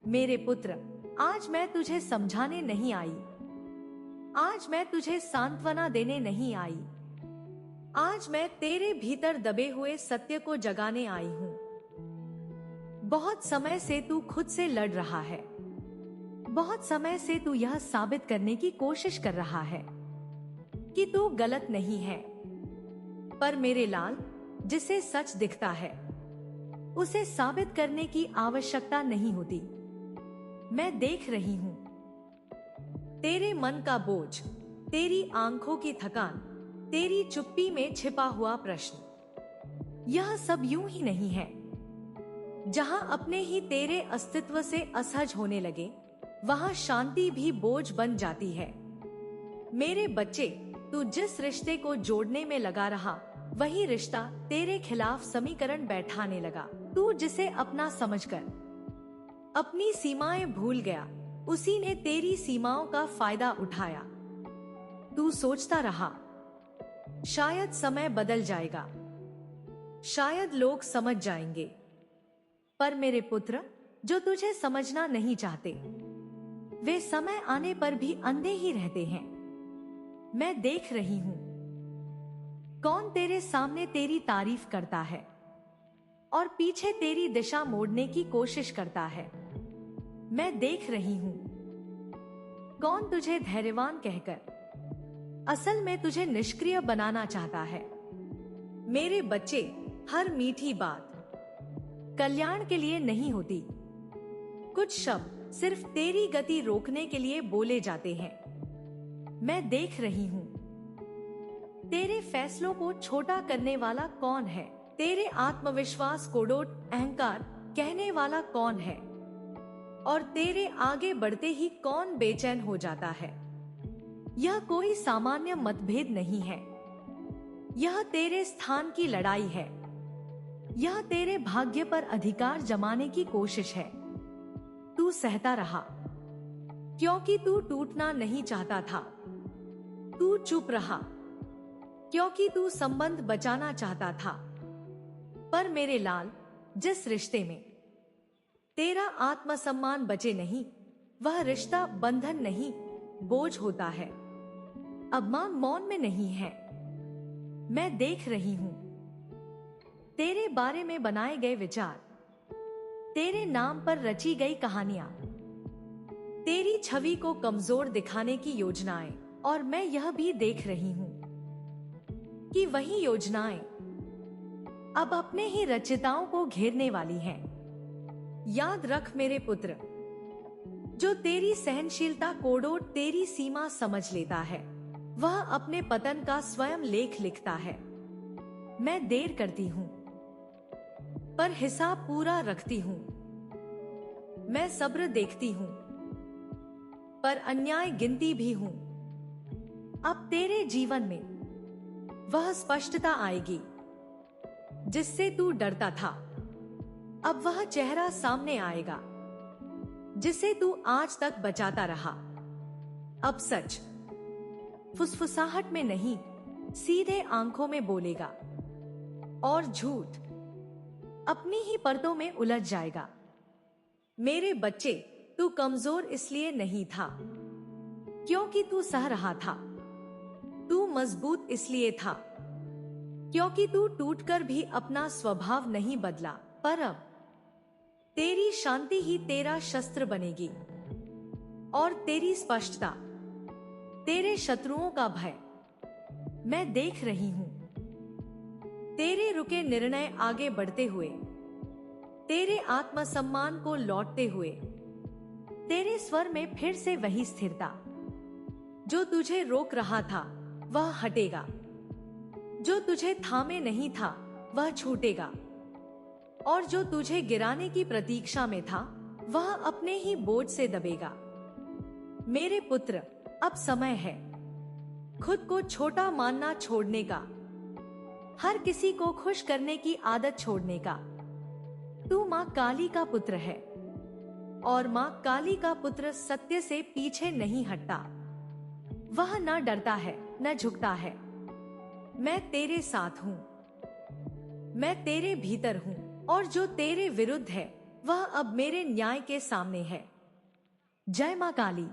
मेरे पुत्र, आज मैं तुझे समझाने नहीं आई, आज मैं तुझे सांत्वना देने नहीं आई, आज मैं तेरे भीतर दबे हुए सत्य को जगाने आई हूँ। बहुत समय से तू खुद से लड़ रहा है, बहुत समय से तू यह साबित करने की कोशिश कर रहा है कि तू गलत नहीं है। पर मेरे लाल, जिसे सच दिखता है उसे साबित करने की आवश्यकता नहीं होती। मैं देख रही हूं तेरे मन का बोझ, तेरी आंखों की थकान, तेरी चुप्पी में छिपा हुआ प्रश्न। यह सब यूं ही नहीं है। जहां अपने ही तेरे अस्तित्व से असहज होने लगे, वहां शांति भी बोझ बन जाती है। मेरे बच्चे, तू जिस रिश्ते को जोड़ने में लगा रहा, वही रिश्ता तेरे खिलाफ समीकरण बैठाने लगा। तू जिसे अपना समझकर अपनी सीमाएं भूल गया, उसी ने तेरी सीमाओं का फायदा उठाया। तू सोचता रहा, शायद समय बदल जाएगा, शायद लोग समझ जाएंगे। पर मेरे पुत्र, जो तुझे समझना नहीं चाहते, वे समय आने पर भी अंधे ही रहते हैं। मैं देख रही हूं कौन तेरे सामने तेरी तारीफ करता है और पीछे तेरी दिशा मोड़ने की कोशिश करता है। मैं देख रही हूं कौन तुझे धैर्यवान कहकर असल में तुझे निष्क्रिय बनाना चाहता है। मेरे बच्चे, हर मीठी बात कल्याण के लिए नहीं होती। कुछ शब्द सिर्फ तेरी गति रोकने के लिए बोले जाते हैं। मैं देख रही हूं तेरे फैसलों को छोटा करने वाला कौन है, तेरे आत्मविश्वास को अहंकार कहने वाला कौन है, और तेरे आगे बढ़ते ही कौन बेचैन हो जाता है। यह कोई सामान्य मतभेद नहीं है, यह तेरे स्थान की लड़ाई है। यह तेरे भाग्य पर अधिकार जमाने की कोशिश है। तू सहता रहा क्योंकि तू टूटना नहीं चाहता था। तू चुप रहा क्योंकि तू संबंध बचाना चाहता था। पर मेरे लाल, जिस रिश्ते में तेरा आत्मसम्मान बचे नहीं, वह रिश्ता बंधन नहीं, बोझ होता है। अब मां मौन में नहीं है। मैं देख रही हूं तेरे बारे में बनाए गए विचार, तेरे नाम पर रची गई कहानियां, तेरी छवि को कमजोर दिखाने की योजनाएं। और मैं यह भी देख रही हूं कि वही योजनाएं अब अपने ही रचयिताओं को घेरने वाली हैं। याद रख मेरे पुत्र, जो तेरी सहनशीलता कोडोर तेरी सीमा समझ लेता है, वह अपने पतन का स्वयं लेख लिखता है। मैं देर करती हूं पर हिसाब पूरा रखती हूं। मैं सब्र देखती हूं पर अन्याय गिनती भी हूं। अब तेरे जीवन में वह स्पष्टता आएगी जिससे तू डरता था। अब वह चेहरा सामने आएगा जिसे तू आज तक बचाता रहा। अब सच फुसफुसाहट में नहीं, सीधे आंखों में बोलेगा, और झूठ अपनी ही परतों में उलझ जाएगा। मेरे बच्चे, तू कमजोर इसलिए नहीं था क्योंकि तू सह रहा था। तू मजबूत इसलिए था क्योंकि तू टूटकर भी अपना स्वभाव नहीं बदला। पर अब तेरी शांति ही तेरा शस्त्र बनेगी, और तेरी स्पष्टता तेरे शत्रुओं का भय। मैं देख रही हूं तेरे रुके निर्णय आगे बढ़ते हुए, तेरे आत्मसम्मान को लौटते हुए, तेरे स्वर में फिर से वही स्थिरता। जो तुझे रोक रहा था वह हटेगा, जो तुझे थामे नहीं था वह छूटेगा, और जो तुझे गिराने की प्रतीक्षा में था वह अपने ही बोझ से दबेगा। मेरे पुत्र, अब समय है खुद को छोटा मानना छोड़ने का, हर किसी को खुश करने की आदत छोड़ने का। तू मां काली का पुत्र है, और मां काली का पुत्र सत्य से पीछे नहीं हटता। वह न डरता है न झुकता है। मैं तेरे साथ हूं, मैं तेरे भीतर हूं, और जो तेरे विरुद्ध है वह अब मेरे न्याय के सामने है। जय मां काली।